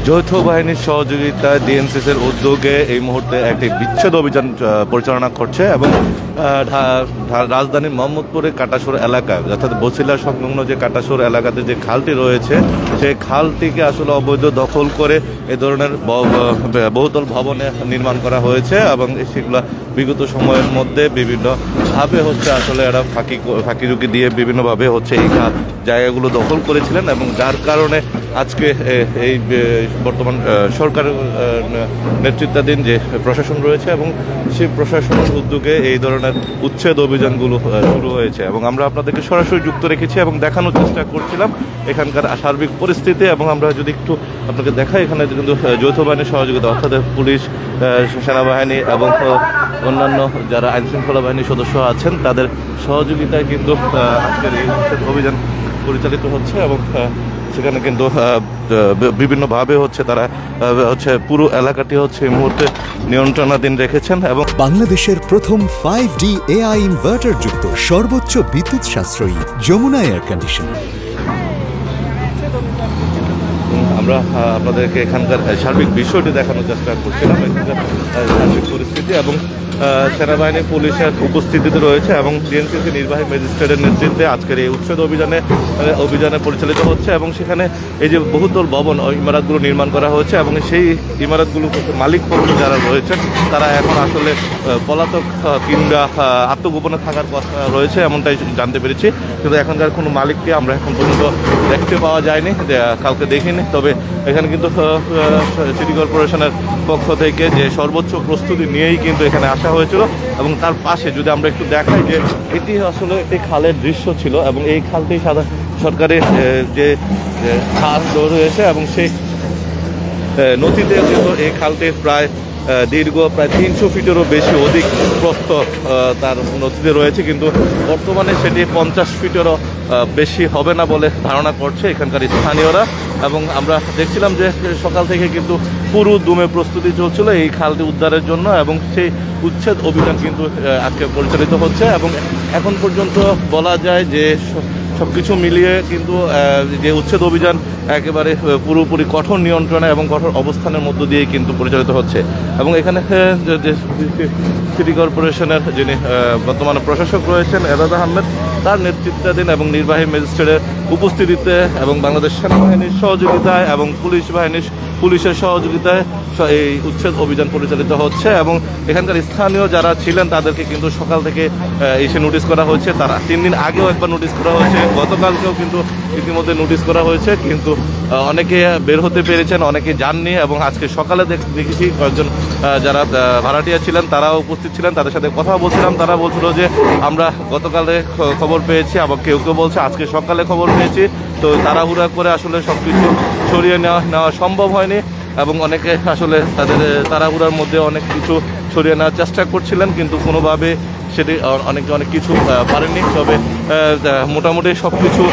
যৌথ বাহিনীর সহযোগিতায় ডিএনসিসির উদ্যোগে এই মুহূর্তে একটি বিচ্ছেদ অভিযান পরিচালনা করছে এবং রাজধানীর মোহাম্মদপুরের কাটাসুর এলাকায় অর্থাৎ বছিলা সংলগ্ন যে কাটাসুর এলাকাতে যে খালটি রয়েছে সেই খালটিকে আসলে অবৈধ দখল করে এ ধরনের বহুতল ভবনে নির্মাণ করা হয়েছে এবং সেগুলো বিগত সময়ের মধ্যে বিভিন্নভাবে হচ্ছে আসলে এরা ফাঁকি ঝুঁকি দিয়ে বিভিন্নভাবে হচ্ছে এই জায়গাগুলো দখল করেছিলেন এবং যার কারণে আজকে এই বর্তমান সরকারের নেতৃত্বাধীন যে প্রশাসন রয়েছে এবং সেই প্রশাসনের উদ্যোগে এই ধরনের উচ্ছেদ অভিযানগুলো শুরু হয়েছে এবং আমরা আপনাদেরকে সরাসরি যুক্ত রেখেছি এবং দেখানোর চেষ্টা করছিলাম এখানকার সার্বিক পরিস্থিতি। এবং আমরা যদি একটু আপনাকে দেখাই, এখানে কিন্তু যৌথ বাহিনীর সহযোগিতা অর্থাৎ পুলিশ, সেনাবাহিনী এবং অন্যান্য যারা আইনশৃঙ্খলা বাহিনীর সদস্য আছেন তাদের সহযোগিতায় কিন্তু আজকের এই উচ্ছেদ অভিযান পরিচালিত হচ্ছে এবং সেখানে কিন্তু বিভিন্নভাবে হচ্ছে তারা হচ্ছে পুরো এলাকাটি হচ্ছে এই মুহূর্তে নিয়ন্ত্রণাধীন রেখেছেন। এবং বাংলাদেশের প্রথম 5D AI ইনভার্টার যুক্ত সর্বোচ্চ বিদ্যুৎ সাশ্রয়ী যমুনা এয়ার কন্ডিশনার। আমরা আপনাদেরকে এখানকার সার্বিক বিষয়টি দেখানোর চেষ্টা করছিলাম, এখানকার সার্বিক পরিস্থিতি এবং সেনাবাহিনী পুলিশের উপস্থিতিতে রয়েছে এবং ডিএনসিসি নির্বাহী ম্যাজিস্ট্রেটের নেতৃত্বে আজকের এই উচ্ছেদ অভিযানে পরিচালিত হচ্ছে এবং সেখানে এই যে বহুতল ভবন ইমারতগুলো নির্মাণ করা হয়েছে এবং সেই ইমারতগুলো মালিক পক্ষ যারা রয়েছেন তারা এখন আসলে পলাতক কিংবা আত্মগোপনে থাকার কথা রয়েছে এমনটাই জানতে পেরেছি, কিন্তু এখানকার কোনো মালিককে আমরা এখন পর্যন্ত দেখতে পাওয়া যায়নি, কাউকে দেখিনি। তবে এখানে কিন্তু সিটি কর্পোরেশনের পক্ষ থেকে যে সর্বোচ্চ প্রস্তুতি নিয়েই কিন্তু এখানে আসা হয়েছিল এবং তার পাশে যদি আমরা একটু দেখাই যে এটি আসলে একটি খালের দৃশ্য ছিল এবং এই খালটি সরকারের যে খাল রয়েছে এবং সেই নদীতে কিন্তু এই খালটির প্রায় দীর্ঘ প্রায় 300 ফিটেরও অধিক প্রস্থ তার নদীতে রয়েছে, কিন্তু বর্তমানে সেটি 50 ফিটেরও বেশি হবে না বলে ধারণা করছে এখানকার স্থানীয়রা। এবং আমরা দেখছিলাম যে সকাল থেকে কিন্তু পুরো দমে প্রস্তুতি চলছিল এই খালটি উদ্ধারের জন্য এবং সেই উচ্ছেদ অভিযান কিন্তু আজকে পরিচালিত হচ্ছে এবং এখন পর্যন্ত বলা যায় যে সবকিছু মিলিয়ে কিন্তু যে উচ্ছেদ অভিযান একেবারে পুরোপুরি কঠোর নিয়ন্ত্রণে এবং কঠোর অবস্থানের মধ্য দিয়ে কিন্তু পরিচালিত হচ্ছে। এবং এখানে যে সিটি কর্পোরেশনের যিনি বর্তমানে প্রশাসক রয়েছেন এজাজ আহমেদ, তার নেতৃত্বাধীন এবং নির্বাহী ম্যাজিস্ট্রেটের উপস্থিতিতে এবং বাংলাদেশ সেনাবাহিনীর সহযোগিতায় এবং পুলিশের সহযোগিতায় এই উচ্ছেদ অভিযান পরিচালিত হচ্ছে এবং এখানকার স্থানীয় যারা ছিলেন তাদেরকে কিন্তু সকাল থেকে এসে নোটিশ করা হয়েছে। তারা 3 দিন আগেও একবার নোটিশ করা হয়েছে, গতকালকেও কিন্তু ইতিমধ্যে নোটিশ করা হয়েছে, কিন্তু অনেকে বের হতে পেরেছেন, অনেকে যাননি। এবং আজকে সকালে দেখেছি কয়েকজন যারা ভাড়াটিয়া ছিলেন তারাও উপস্থিত ছিলেন, তাদের সাথে কথা বলছিলাম, তারা বলছিল যে আমরা গতকালে খবর পেয়েছি, আবার কেউ কেউ বলছে আজকে সকালে খবর পেয়েছি। তো তাড়াহুড়া করে আসলে সব কিছু সরিয়ে নেওয়া সম্ভব হয়নি এবং অনেকে আসলে তাদের তাড়াহুড়ার মধ্যে অনেক কিছু সরিয়ে নেওয়ার চেষ্টা করছিলেন, কিন্তু কোনোভাবে সেটি অনেক কিছু পারেননি। তবে মোটামুটি সব কিছু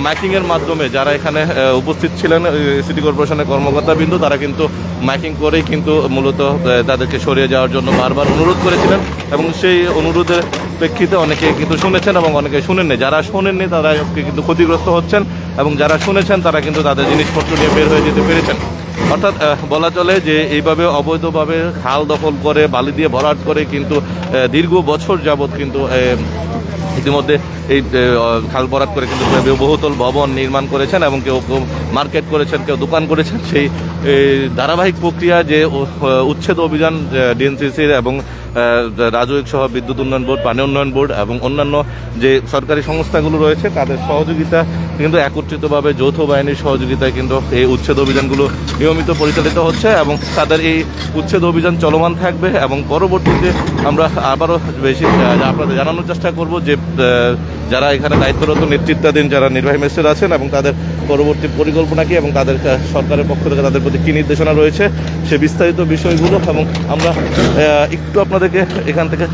মাইকিংয়ের মাধ্যমে যারা এখানে উপস্থিত ছিলেন সিটি কর্পোরেশনের কর্মকর্তাবৃন্দ তারা কিন্তু মাইকিং করেই কিন্তু মূলত তাদেরকে সরিয়ে যাওয়ার জন্য বারবার অনুরোধ করেছিলেন এবং সেই অনুরোধের প্রেক্ষিতে অনেকে কিন্তু শুনেছেন এবং অনেকে শুনেননি। যারা শোনেননি তারা আজকে কিন্তু ক্ষতিগ্রস্ত হচ্ছেন এবং যারা শুনেছেন তারা কিন্তু তাদের জিনিসপত্র নিয়ে বের হয়ে যেতে পেরেছেন। অর্থাৎ বলা চলে যে এইভাবে অবৈধভাবে খাল দখল করে বালি দিয়ে ভরাট করে কিন্তু দীর্ঘ বছর যাবৎ কিন্তু ইতিমধ্যে এই খাল ভরাট করে কিন্তু বহুতল ভবন নির্মাণ করেছেন এবং কেউ মার্কেট করেছেন, কেউ দোকান করেছেন। সেই ধারাবাহিক প্রক্রিয়া যে উচ্ছেদ অভিযান ডিএনসিসির এবং রাজউক সহ বিদ্যুৎ উন্নয়ন বোর্ড, পানি উন্নয়ন বোর্ড এবং অন্যান্য যে সরকারি সংস্থাগুলো রয়েছে তাদের সহযোগিতা কিন্তু একত্রিতভাবে যৌথ বাহিনীর সহযোগিতায় কিন্তু এই উচ্ছেদ অভিযানগুলো নিয়মিত পরিচালিত হচ্ছে এবং তাদের এই উচ্ছেদ অভিযান চলমান থাকবে। এবং পরবর্তীতে আমরা আবারও বেশি আপনাদের জানানোর চেষ্টা করব যে যারা এখানে দায়িত্বরত নেতৃত্বাধীন যারা নির্বাহী ম্যাজিস্ট্রেট আছেন এবং তাদের পরবর্তী পরিকল্পনা কি এবং তাদের সরকারের পক্ষ থেকে তাদের প্রতি কী নির্দেশনা রয়েছে সে বিস্তারিত বিষয়গুলো। এবং আমরা একটু আপনাদেরকে এখান থেকে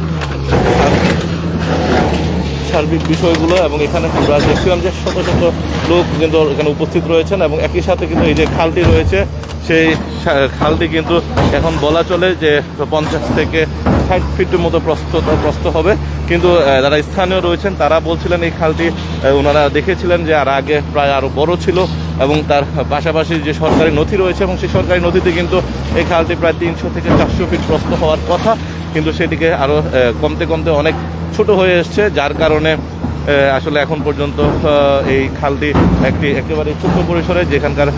সার্বিক বিষয়গুলো এবং এখানে আমরা দেখছিলাম যে শত শত লোক কিন্তু এখানে উপস্থিত রয়েছেন এবং একই সাথে কিন্তু এই যে খালটি রয়েছে সেই খালটি কিন্তু এখন বলা চলে যে 50 থেকে 60 ফিটের মতো প্রস্থ হবে, কিন্তু যারা স্থানীয় রয়েছেন তারা বলছিলেন এই খালটি ওনারা দেখেছিলেন যে আগে প্রায় আরও বড় ছিল এবং তার পাশাপাশি যে সরকারি নথি রয়েছে এবং সেই সরকারি নথিতে কিন্তু এই খালটি প্রায় 300 থেকে 400 ফিট প্রস্থ হওয়ার কথা, কিন্তু সেটিকে আরও কমতে কমতে অনেক ছোট হয়ে এসছে, যার কারণে আসলে এখন পর্যন্ত এই খালটি একেবারে ছোট্ট পরিসরে,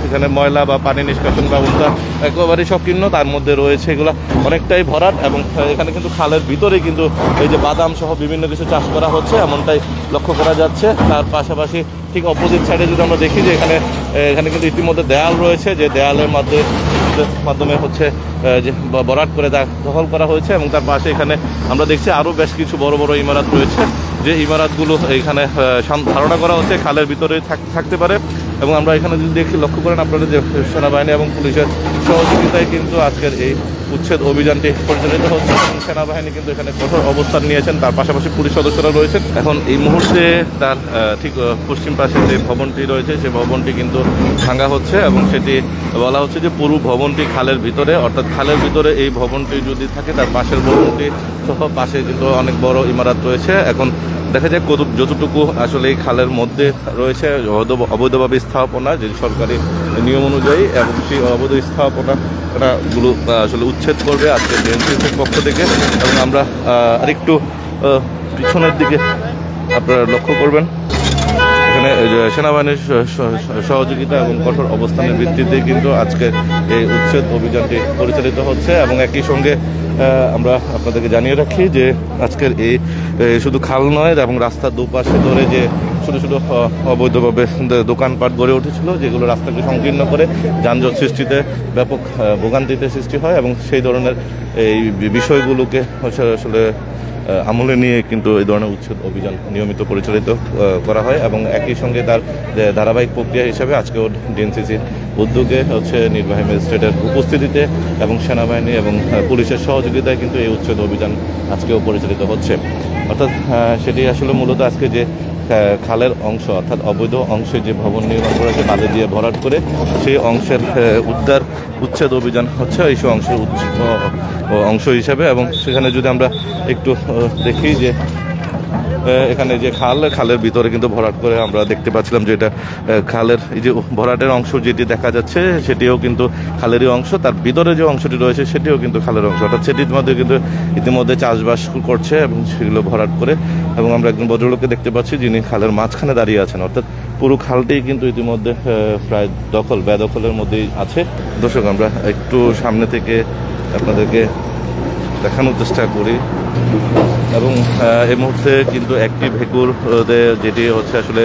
এখানে ময়লা বা পানি নিষ্কাশন ব্যবস্থা একেবারে সংকীর্ণ, তার মধ্যে রয়েছে এগুলো অনেকটাই ভরাট। এবং এখানে কিন্তু খালের ভিতরে কিন্তু এই যে বাদাম সহ বিভিন্ন কিছু চাষ করা হচ্ছে এমনটাই লক্ষ্য করা যাচ্ছে। তার পাশাপাশি ঠিক অপোজিট সাইডে যদি আমরা দেখি যে এখানে কিন্তু ইতিমধ্যে দেয়াল রয়েছে, যে দেয়ালের মাধ্যমে হচ্ছে যে ভরাট করে দখল করা হয়েছে। এবং তার পাশে এখানে আমরা দেখছি আরও বেশ কিছু বড় বড় ইমারত রয়েছে, যে ইমারতগুলো এখানে ধারণা করা হচ্ছে খালের ভিতরে থাকতে পারে। এবং আমরা এখানে যদি দেখি, লক্ষ্য করেন আপনারা যে সেনাবাহিনী এবং পুলিশের সহযোগিতায় কিন্তু আজকের এই উচ্ছেদ অভিযানটি পরিচালিত হচ্ছে এবং সেনাবাহিনী কিন্তু এখানে কঠোর অবস্থান নিয়েছেন, তার পাশাপাশি পুলিশ সদস্যরা রয়েছেন। এখন এই মুহূর্তে তার ঠিক পশ্চিম পাশে যে ভবনটি রয়েছে সেই ভবনটি কিন্তু ভাঙা হচ্ছে এবং সেটি বলা হচ্ছে যে পুরো ভবনটি খালের ভিতরে, অর্থাৎ খালের ভিতরে এই ভবনটি যদি থাকে তার পাশের ভবনটি সহ পাশে কিন্তু অনেক বড় ইমারত রয়েছে। এখন দেখা যায় যতটুকু আসলে এই খালের মধ্যে রয়েছে অবৈধভাবে স্থাপনা, যে সরকারি নিয়ম অনুযায়ী, এবং সেই অবৈধ স্থাপনাগুলো আসলে উচ্ছেদ করবে আজকে ডিএনসিসির পক্ষ থেকে। এবং আমরা আরেকটু পিছনের দিকে আপনারা লক্ষ্য করবেন, এখানে সেনাবাহিনীর সহযোগিতা এবং কঠোর অবস্থানের ভিত্তিতে কিন্তু আজকে এই উচ্ছেদ অভিযানটি পরিচালিত হচ্ছে। এবং একই সঙ্গে আমরা আপনাদেরকে জানিয়ে রাখি যে আজকের এই শুধু খাল নয়, এবং রাস্তার দুপাশে ধরে যে ছোটো ছোটো অবৈধভাবে দোকানপাট গড়ে উঠেছিল, যেগুলো রাস্তাকে সংকীর্ণ করে যানজট সৃষ্টিতে ব্যাপক ভোগান্তিতে সৃষ্টি হয়, এবং সেই ধরনের এই বিষয়গুলোকে আসলে আমলে নিয়ে কিন্তু এই ধরনের উচ্ছেদ অভিযান নিয়মিত পরিচালিত করা হয়। এবং একই সঙ্গে তার ধারাবাহিক প্রক্রিয়া হিসাবে আজকেও ডিএনসিসির উদ্যোগে হচ্ছে নির্বাহী ম্যাজিস্ট্রেটের উপস্থিতিতে এবং সেনাবাহিনী এবং পুলিশের সহযোগিতায় কিন্তু এই উচ্ছেদ অভিযান আজকেও পরিচালিত হচ্ছে। অর্থাৎ সেটি আসলে মূলত আজকে যে খালের অংশ, অর্থাৎ অবৈধ অংশে যে ভবন নির্মাণ করেছে বালি দিয়ে ভরাট করে, সেই অংশের উচ্ছেদ অভিযান হচ্ছে এই অংশের অংশ হিসাবে। এবং সেখানে যদি আমরা একটু দেখি যে এখানে যে খালের ভিতরে কিন্তু ভরাট করে আমরা দেখতে পাচ্ছিলাম যে এটা খালের এই যে ভরাটের অংশ যেটি দেখা যাচ্ছে সেটিও কিন্তু খালেরই অংশ, তার ভিতরে যে অংশটি রয়েছে সেটিও কিন্তু খালের অংশ, অর্থাৎ সেটির মধ্যে কিন্তু ইতিমধ্যে চাষবাস করছে এবং সেগুলো ভরাট করে। এবং আমরা একজন ভদ্রলোককে দেখতে পাচ্ছি যিনি খালের মাঝখানে দাঁড়িয়ে আছেন, অর্থাৎ পুরো খালটি কিন্তু ইতিমধ্যে প্রায় বেদখলের মধ্যেই আছে। দর্শক, আমরা একটু সামনে থেকে আপনাদেরকে দেখানোর চেষ্টা করি। এবং এই মুহূর্তে কিন্তু একটি ভেকুর যেটি হচ্ছে আসলে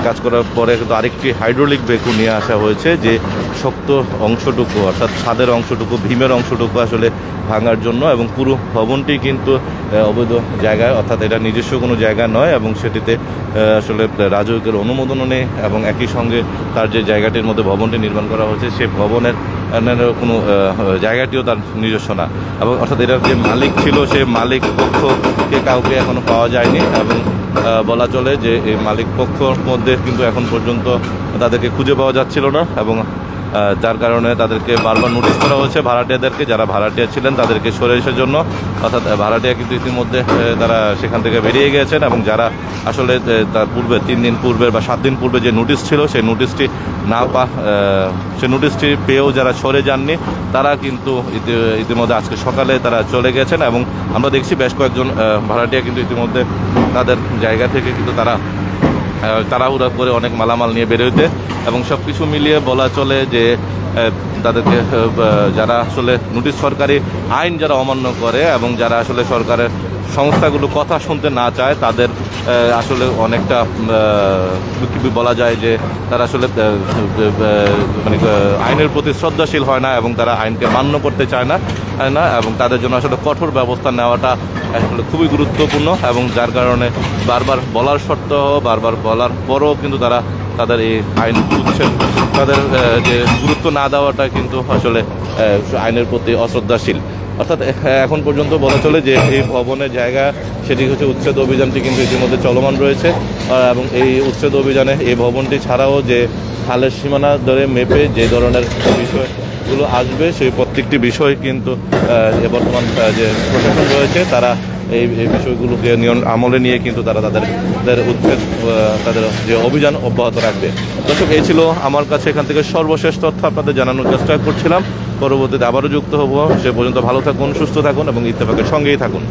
কাজ করার পরে কিন্তু আরেকটি হাইড্রোলিক ভেকুর নিয়ে আসা হয়েছে, যে শক্ত অংশটুকু অর্থাৎ ছাদের অংশটুকু, ভীমের অংশটুকু আসলে ভাঙার জন্য। এবং পুরো ভবনটি কিন্তু অবৈধ জায়গায়, অর্থাৎ এটা নিজস্ব কোনো জায়গা নয়, এবং সেটিতে আসলে রাজউকের অনুমোদনও নেই। এবং একই সঙ্গে তার যে জায়গাটির মধ্যে ভবনটি নির্মাণ করা হয়েছে সেই ভবনের কোনো জায়গাটিও তার নিজস্ব না। এবং অর্থাৎ এটার যে মালিক ছিল সেই মালিক পক্ষকে কাউকে এখনো পাওয়া যায়নি। এবং বলা চলে যে এই মালিক পক্ষর মধ্যে কিন্তু এখন পর্যন্ত তাদেরকে খুঁজে পাওয়া যাচ্ছিল না, এবং যার কারণে তাদেরকে বারবার নোটিশ করা হয়েছে ভাড়াটিয়াদেরকে, যারা ভাড়াটিয়া ছিলেন তাদেরকে সরে আসার জন্য। অর্থাৎ ভাড়াটিয়া কিন্তু ইতিমধ্যে তারা সেখান থেকে বেরিয়ে গিয়েছেন, এবং যারা আসলে তার পূর্বে 3 দিন পূর্বে বা 7 দিন পূর্বে যে নোটিশ ছিল সেই নোটিশটি পেয়েও যারা সরে যাননি তারা কিন্তু ইতিমধ্যে আজকে সকালে তারা চলে গেছেন। এবং আমরা দেখছি বেশ কয়েকজন ভাড়াটিয়া কিন্তু ইতিমধ্যে তাদের জায়গা থেকে কিন্তু তাড়াহুড়া করে অনেক মালামাল নিয়ে বেরোতে। এবং সব কিছু মিলিয়ে বলা চলে যে তাদেরকে যারা আসলে সরকারি আইন যারা অমান্য করে এবং যারা আসলে সরকারের সংস্থাগুলো কথা শুনতে না চায়, তাদের আসলে অনেকটা বলা যায় যে তারা আসলে মানে আইনের প্রতি শ্রদ্ধাশীল হয় না, এবং তারা আইনকে মান্য করতে চায় না, এবং তাদের জন্য আসলে কঠোর ব্যবস্থা নেওয়াটা আসলে খুবই গুরুত্বপূর্ণ। এবং যার কারণে বারবার বলার সত্ত্বেও, বারবার বলার পরও কিন্তু তাদের এই আইন বুঝছেন, তাদের যে গুরুত্ব না দেওয়াটা কিন্তু আসলে আইনের প্রতি অশ্রদ্ধাশীল। অর্থাৎ এখন পর্যন্ত বলা চলে যে এই ভবনের জায়গা সেটি হচ্ছে উচ্ছেদ অভিযানটি কিন্তু ইতিমধ্যে চলমান রয়েছে। এবং এই উচ্ছেদ অভিযানে এই ভবনটি ছাড়াও যে খালের সীমানা ধরে মেপে যে ধরনের বিষয়গুলো আসবে সেই প্রত্যেকটি বিষয় কিন্তু বর্তমান যে প্রশাসন রয়েছে তারা এই বিষয়গুলোকে আমলে নিয়ে কিন্তু তারা তাদের উদ্বেগ তাদের যে অভিযান অব্যাহত রাখবে। দর্শক, এই ছিল আমার কাছে এখান থেকে সর্বশেষ তথ্য আপনাদের জানানোর চেষ্টা করছিলাম। পরবর্তীতে আবারও যুক্ত হব। সে পর্যন্ত ভালো থাকুন, সুস্থ থাকুন এবং ইত্তেফাকের সঙ্গেই থাকুন।